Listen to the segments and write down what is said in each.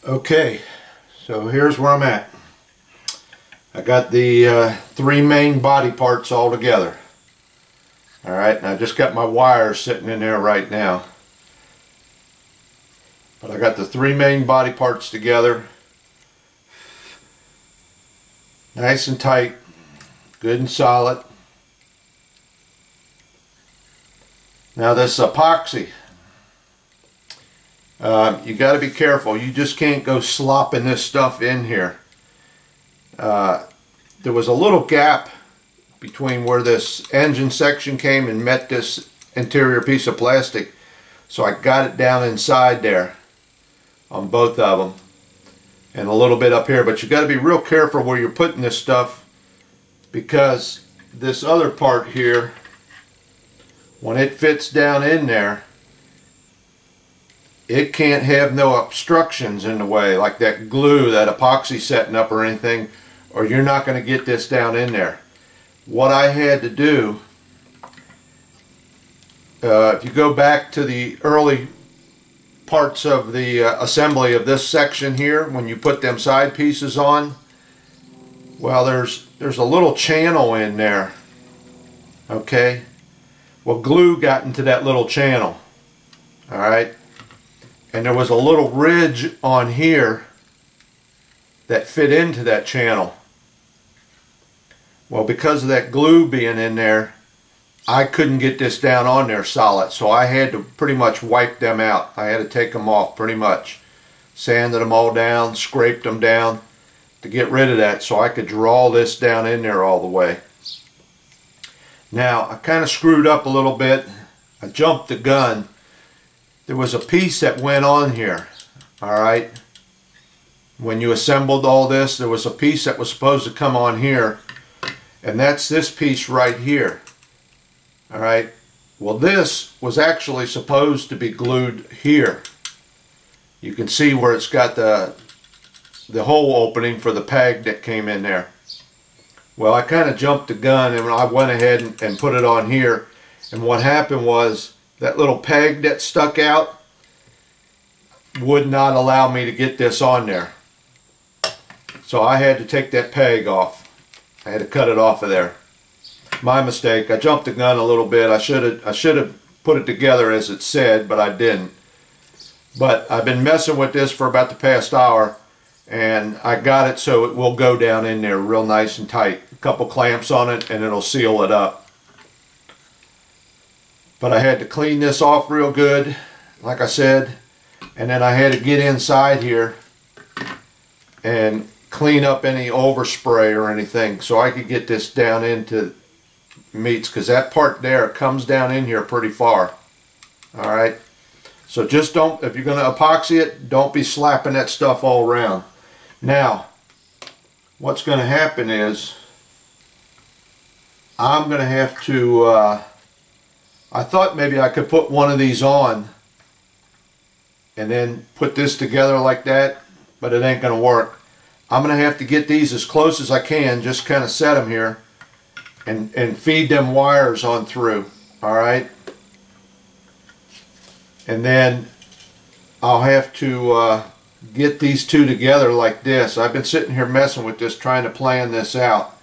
Okay, so here's where I'm at. I got the three main body parts all together. Alright, and I just got my wires sitting in there right now. But I got the three main body parts together. Nice and tight, good and solid. Now this epoxy, you got to be careful. You just can't go slopping this stuff in here. There was a little gap between where this engine section came and met this interior piece of plastic, so I got it down inside there on both of them and a little bit up here. But you got to be real careful where you're putting this stuff, because this other part here, when it fits down in there, it can't have no obstructions in the way, like that glue, that epoxy setting up or anything, or you're not going to get this down in there. What I had to do, if you go back to the early parts of the assembly of this section here, when you put them side pieces on, well, there's a little channel in there. Okay, well, glue got into that little channel. Alright, and there was a little ridge on here that fit into that channel. Well, because of that glue being in there, I couldn't get this down on there solid, so I had to pretty much wipe them out. I had to take them off pretty much. Sanded them all down, scraped them down to get rid of that so I could draw this down in there all the way. Now, I kind of screwed up a little bit. I jumped the gun. There was a piece that went on here, alright? When you assembled all this, there was a piece that was supposed to come on here, and that's this piece right here. Alright, well, this was actually supposed to be glued here. You can see where it's got the hole opening for the peg that came in there. Well, I kind of jumped the gun and I went ahead and put it on here, and what happened was that little peg that stuck out would not allow me to get this on there. So I had to take that peg off. I had to cut it off of there. My mistake. I jumped the gun a little bit. I should have put it together as it said, but I didn't. But I've been messing with this for about the past hour, and I got it so it will go down in there real nice and tight. A couple clamps on it and it'll seal it up. But I had to clean this off real good, like I said, and then I had to get inside here and clean up any overspray or anything so I could get this down into meets, because that part there comes down in here pretty far. Alright, so just don't, if you're going to epoxy it, don't be slapping that stuff all around. Now, what's going to happen is I'm going to have to, I thought maybe I could put one of these on and then put this together like that, but it ain't going to work. I'm going to have to get these as close as I can, just kind of set them here and feed them wires on through. Alright, and then I'll have to get these two together like this. I've been sitting here messing with this, trying to plan this out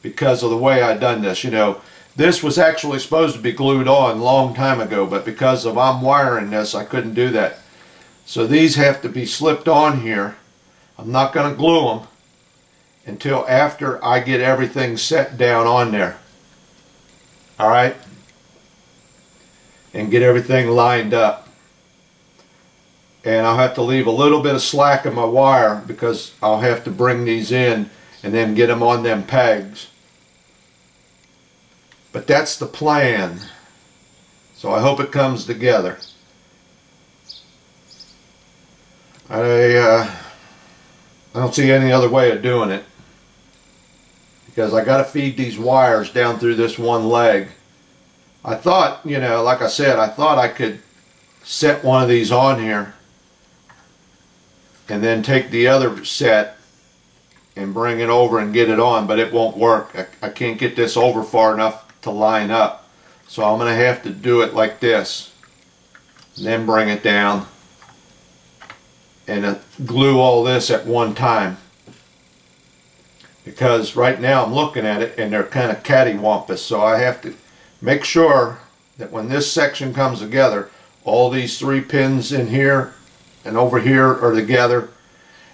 because of the way I done this. You know, this was actually supposed to be glued on a long time ago, but because of I'm wiring this, I couldn't do that. So these have to be slipped on here. I'm not going to glue them until after I get everything set down on there. Alright? And get everything lined up. And I'll have to leave a little bit of slack in my wire because I'll have to bring these in and then get them on them pegs. But that's the plan. So I hope it comes together. I don't see any other way of doing it, because I got to feed these wires down through this one leg. I thought, you know, like I said, I thought I could set one of these on here and then take the other set and bring it over and get it on, but it won't work. I can't get this over far enough to line up, so I'm going to have to do it like this and then bring it down and glue all this at one time, because right now I'm looking at it and they're kind of cattywampus, so I have to make sure that when this section comes together, all these 3 pins in here and over here are together,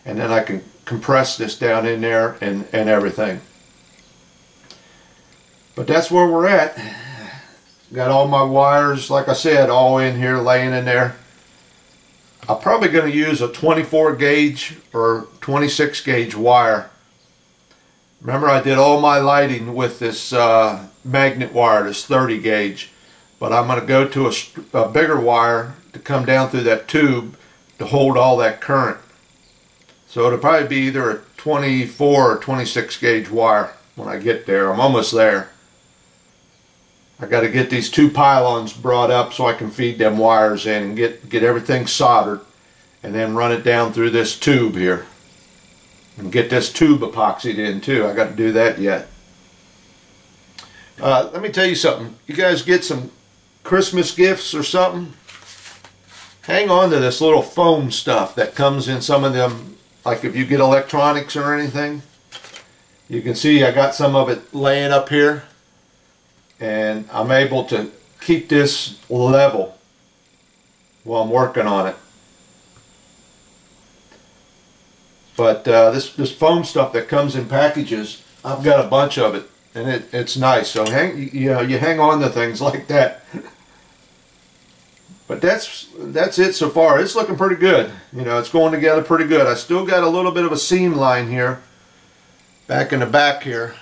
and then I can compress this down in there and everything. But that's where we're at. Got all my wires, like I said, all in here, laying in there. I'm probably going to use a 24 gauge or 26 gauge wire. Remember, I did all my lighting with this magnet wire, this 30 gauge. But I'm going to go to a bigger wire to come down through that tube to hold all that current. So it'll probably be either a 24 or 26 gauge wire when I get there. I'm almost there. I got to get these 2 pylons brought up so I can feed them wires in and get everything soldered, and then run it down through this tube here and get this tube epoxied in too. I got to do that yet. Let me tell you something. You guys get some Christmas gifts or something, hang on to this little foam stuff that comes in some of them. Like if you get electronics or anything, you can see I got some of it laying up here, and I'm able to keep this level while I'm working on it. But this foam stuff that comes in packages, I've got a bunch of it, and it's nice. So you hang on to things like that. But that's it so far. It's looking pretty good. You know, it's going together pretty good. I still got a little bit of a seam line here, back in the back here.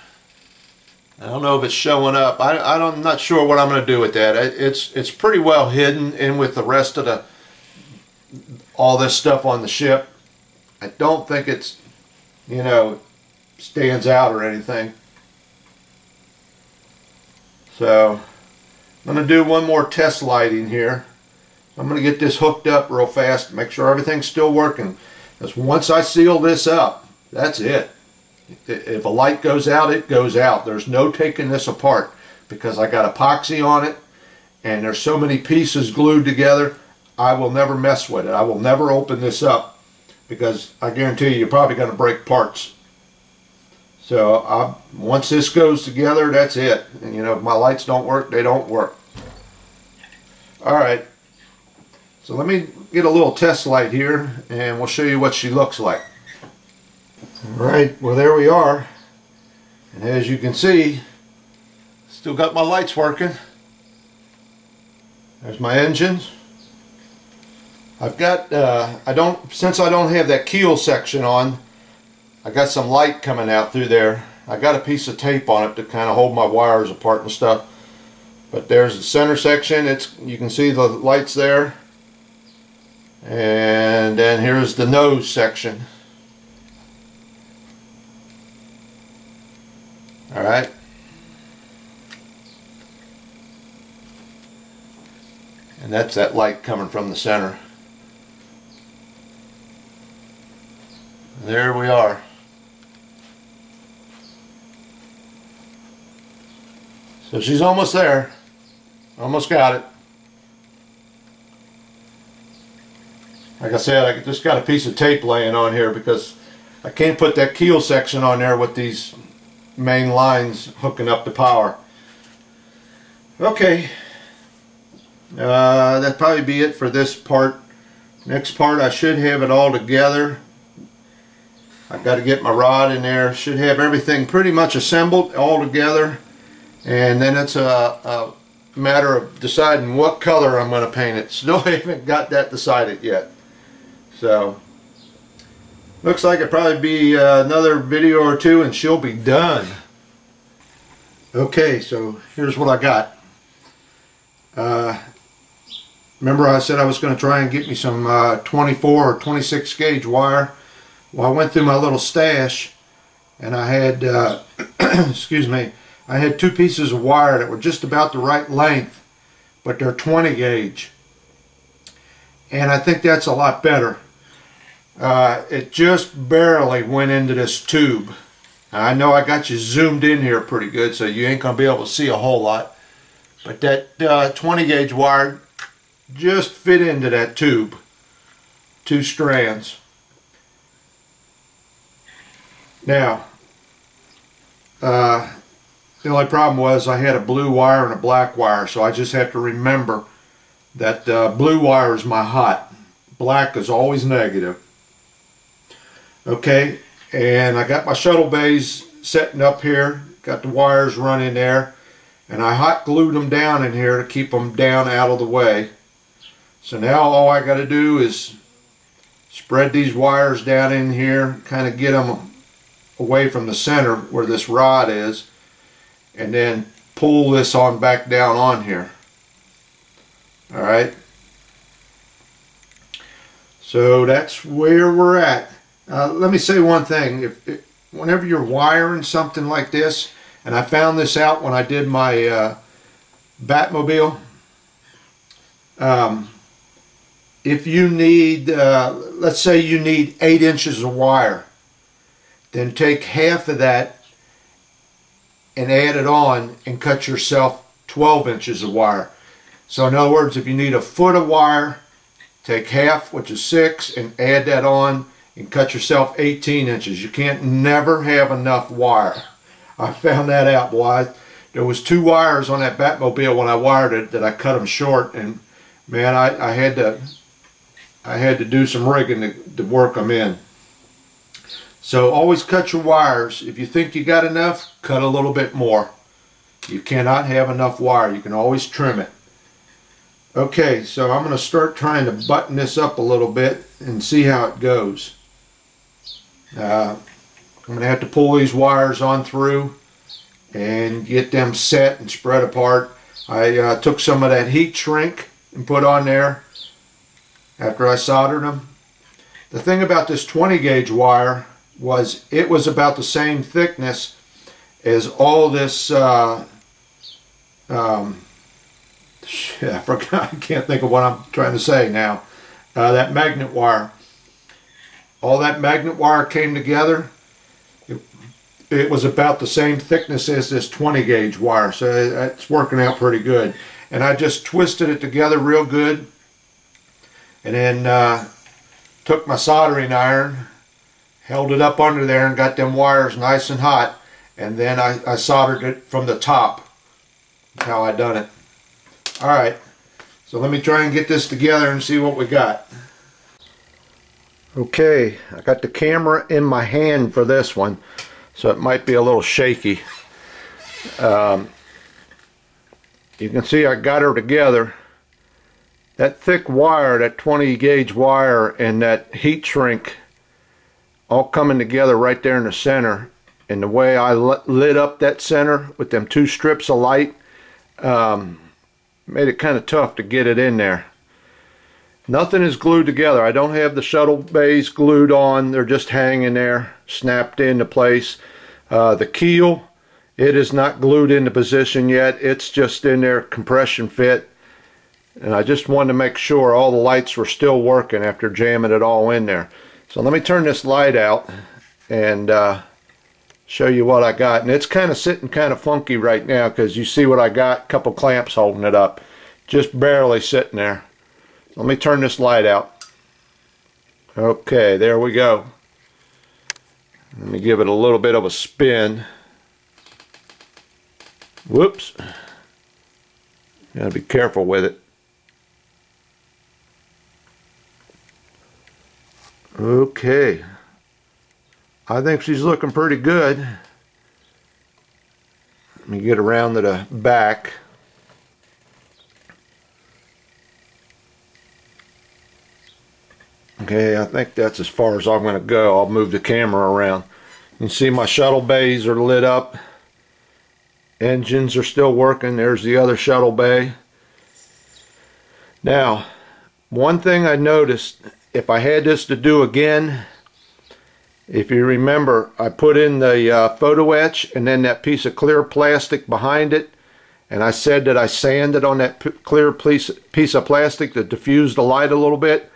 I don't know if it's showing up. I'm not sure what I'm going to do with that. It's pretty well hidden in with the rest of all this stuff on the ship. I don't think it's, you know, stands out or anything. So I'm going to do one more test lighting here. I'm going to get this hooked up real fast, make sure everything's still working. Because once I seal this up, that's it. If a light goes out, it goes out. There's no taking this apart, because I got epoxy on it and there's so many pieces glued together. I will never mess with it. I will never open this up, because I guarantee you're probably going to break parts. So once this goes together, that's it. And you know, if my lights don't work, they don't work. Alright, so let me get a little test light here and we'll show you what she looks like. Alright, well there we are, and as you can see, still got my lights working. There's my engines. I've got since I don't have that keel section on, I got some light coming out through there. I got a piece of tape on it to kind of hold my wires apart and stuff. But there's the center section. You can see the lights there, and then here's the nose section. Alright, and that's that light coming from the center. There we are. So she's almost there. Almost got it. Like I said, I just got a piece of tape laying on here because I can't put that keel section on there with these main lines hooking up the power. Okay, that'd probably be it for this part. Next part, I should have it all together. I've got to get my rod in there. Should have everything pretty much assembled all together, and then it's a matter of deciding what color I'm going to paint it. Still haven't got that decided yet. So looks like it'll probably be another video or two and she'll be done. Okay, so here's what I got. Remember I said I was going to try and get me some 24 or 26 gauge wire. Well, I went through my little stash and I had, excuse me, I had 2 pieces of wire that were just about the right length, but they're 20 gauge. And I think that's a lot better. It just barely went into this tube. I know I got you zoomed in here pretty good, so you ain't going to be able to see a whole lot. But that 20 gauge wire just fit into that tube. 2 strands. Now, the only problem was I had a blue wire and a black wire, so I just have to remember that blue wire is my hot. Black is always negative. Okay, and I got my shuttle bays setting up here, got the wires running there, and I hot glued them down in here to keep them down out of the way. So now all I got to do is spread these wires down in here, kind of get them away from the center where this rod is, and then pull this on back down on here. Alright, so that's where we're at. Let me say one thing. Whenever you're wiring something like this, and I found this out when I did my Batmobile, if you need, let's say you need 8 inches of wire, then take half of that and add it on and cut yourself 12 inches of wire. So in other words, if you need a foot of wire, take half, which is 6, and add that on and cut yourself 18 inches. You can't never have enough wire. I found that out, boy. There was 2 wires on that Batmobile when I wired it that I cut them short, and man, I had to do some rigging to work them in. So always cut your wires. If you think you got enough, cut a little bit more. You cannot have enough wire. You can always trim it. Okay, so I'm going to start trying to button this up a little bit and see how it goes. I'm going to have to pull these wires on through and get them set and spread apart. I took some of that heat shrink and put on there after I soldered them. The thing about this 20 gauge wire was it was about the same thickness as all this I forgot, I can't think of what I'm trying to say now. That magnet wire. All that magnet wire came together. It was about the same thickness as this 20 gauge wire, so it's working out pretty good. And I just twisted it together real good, and then took my soldering iron, held it up under there and got them wires nice and hot, and then I soldered it from the top. That's how I done it. Alright, so let me try and get this together and see what we got. Okay, I got the camera in my hand for this one, so it might be a little shaky. You can see I got her together. That thick wire, that 20 gauge wire, and that heat shrink all coming together right there in the center. And the way I lit up that center with them 2 strips of light made it kind of tough to get it in there. Nothing is glued together. I don't have the shuttle bays glued on. They're just hanging there, snapped into place. The keel, it is not glued into position yet. It's just in there, compression fit. And I just wanted to make sure all the lights were still working after jamming it all in there. So let me turn this light out and show you what I got. And it's kind of sitting kind of funky right now because you see what I got, a couple clamps holding it up. Just barely sitting there. Let me turn this light out. Okay, there we go. Let me give it a little bit of a spin. Whoops. Gotta be careful with it. Okay. I think she's looking pretty good. Let me get around to the back. Okay, I think that's as far as I'm going to go. I'll move the camera around. You can see my shuttle bays are lit up. Engines are still working. There's the other shuttle bay. Now, one thing I noticed, if I had this to do again, if you remember, I put in the photo etch and then that piece of clear plastic behind it, and I said that I sanded on that clear piece of plastic to diffuse the light a little bit.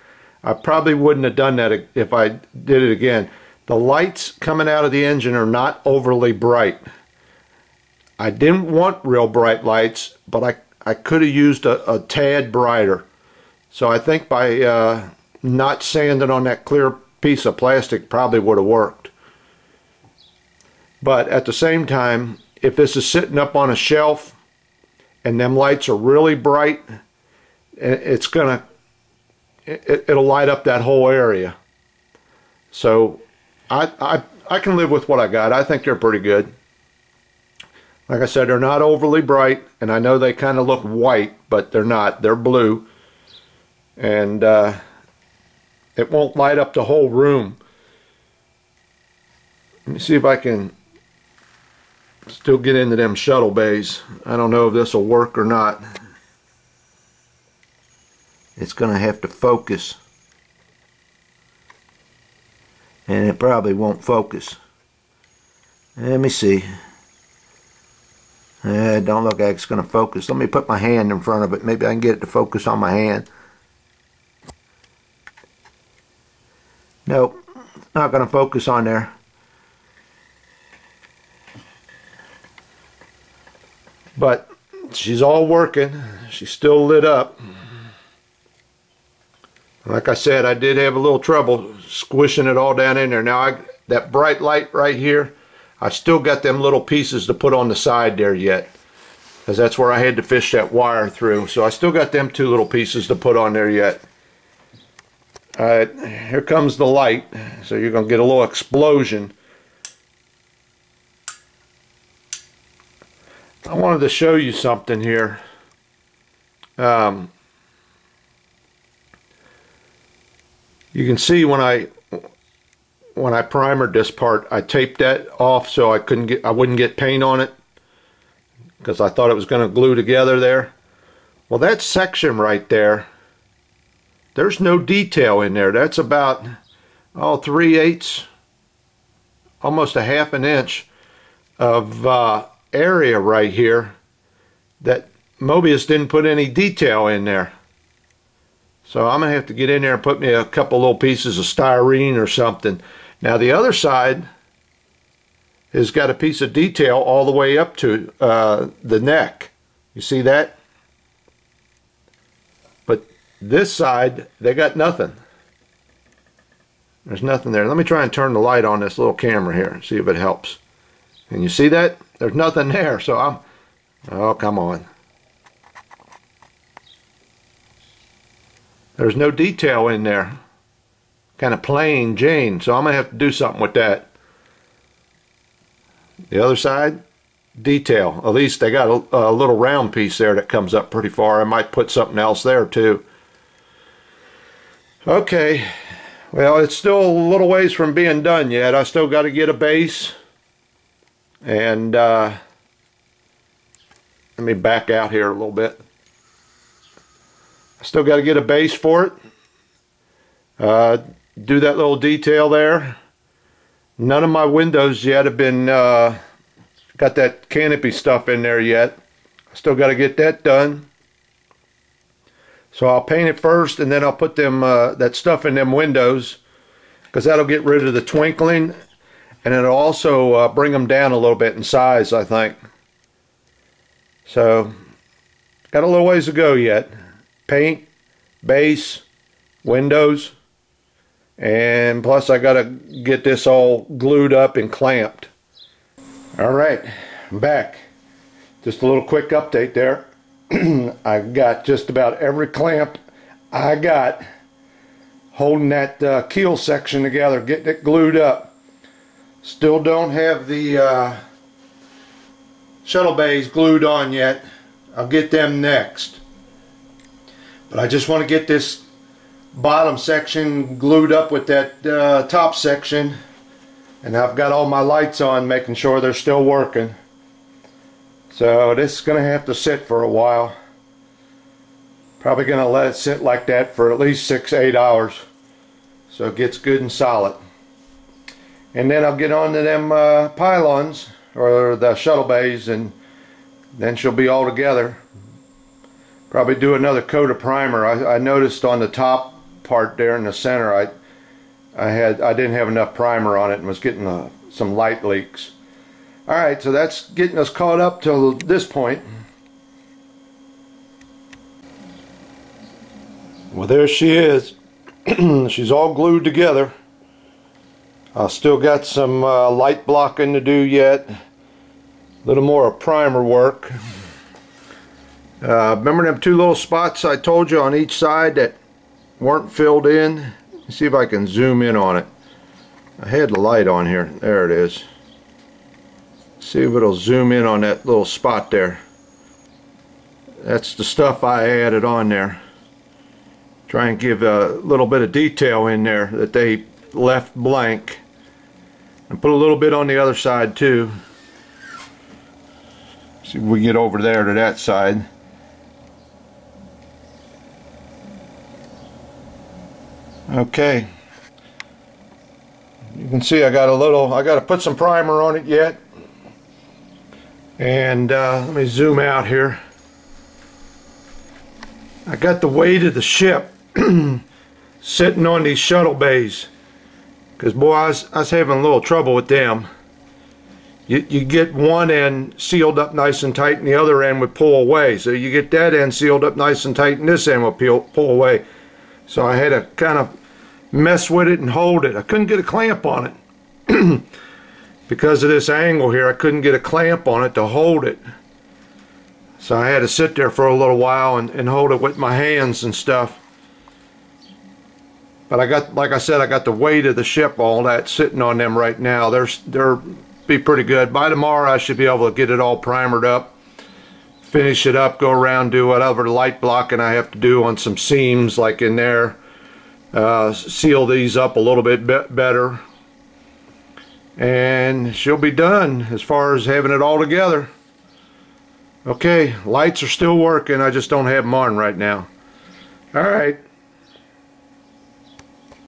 I probably wouldn't have done that if I did it again. The lights coming out of the engine are not overly bright. I didn't want real bright lights, but I could have used a tad brighter. So I think by not sanding on that clear piece of plastic probably would have worked. But at the same time, if this is sitting up on a shelf and them lights are really bright, it'll light up that whole area. So I can live with what I got. I think they're pretty good. Like I said, they're not overly bright, and I know they kind of look white, but they're not. They're blue. And it won't light up the whole room. Let me see if I can still get into them shuttle bays. I don't know if this will work or not. It's going to have to focus. And it probably won't focus. Let me see. It don't look like it's going to focus. Let me put my hand in front of it. Maybe I can get it to focus on my hand. Nope, not going to focus on there. But she's all working. She's still lit up. Like I said, I did have a little trouble squishing it all down in there. Now, that bright light right here, I still got them little pieces to put on the side there yet, because that's where I had to fish that wire through. So I still got them two little pieces to put on there yet. Alright, here comes the light. So you're going to get a little explosion. I wanted to show you something here. You can see when I primered this part, I taped that off so I wouldn't get paint on it, because I thought it was going to glue together there. Well, that section right there, there's no detail in there. That's about 3/8, almost a ½ an inch of area right here that Mobius didn't put any detail in there. So I'm going to have to get in there and put me a couple little pieces of styrene or something. Now the other side has got a piece of detail all the way up to the neck. You see that? But this side, they got nothing. There's nothing there. Let me try and turn the light on this little camera here and see if it helps. And you see that? There's nothing there. So oh, come on. There's no detail in there. Kind of plain Jane. So I'm going to have to do something with that. The other side, detail. At least they got a little round piece there that comes up pretty far. I might put something else there too. Okay. Well, it's still a little ways from being done yet. I still got to get a base. And let me back out here a little bit. I still got to get a base for it. Do that little detail there. None of my windows yet have been got that canopy stuff in there yet. I still got to get that done. So I'll paint it first, and then I'll put them that stuff in them windows, because that'll get rid of the twinkling, and it'll also bring them down a little bit in size, I think. So got a little ways to go yet. Paint, base, windows, and plus I gotta get this all glued up and clamped. Alright, I'm back. Just a little quick update there. I got just about every clamp I got holding that keel section together, getting it glued up. Still don't have the shuttle bays glued on yet. I'll get them next. But I just want to get this bottom section glued up with that top section. And I've got all my lights on, making sure they're still working. So this is going to have to sit for a while. Probably going to let it sit like that for at least 6-8 hours. So it gets good and solid. And then I'll get on to them pylons, or the shuttle bays, and then she'll be all together. Probably do another coat of primer. I noticed on the top part there in the center, I didn't have enough primer on it and was getting some light leaks. Alright, so that's getting us caught up till this point. Well, there she is. She's all glued together. I still got some light blocking to do yet. A little more of primer work. Remember them two little spots I told you on each side that weren't filled in? Let's see if I can zoom in on it. I had the light on here. There it is. See if it'll zoom in on that little spot there. That's the stuff I added on there. Try and give a little bit of detail in there that they left blank. And put a little bit on the other side too. See if we get over there to that side. Okay. You can see I got to put some primer on it yet. And let me zoom out here. I got the weight of the ship sitting on these shuttle bays. Because boy, I was having a little trouble with them. You get one end sealed up nice and tight and the other end would pull away. So you get that end sealed up nice and tight and this end would pull away. So I had to kind of mess with it and hold it. I couldn't get a clamp on it. Because of this angle here, I couldn't get a clamp on it to hold it. So I had to sit there for a little while and hold it with my hands and stuff. But I got, like I said, I got the weight of the ship, all that sitting on them right now. They're be pretty good. By tomorrow I should be able to get it all primered up, finish it up, go around, do whatever light blocking I have to do on some seams like in there, seal these up a little bit better, and she'll be done as far as having it all together. Okay, lights are still working, I just don't have them on right now. Alright.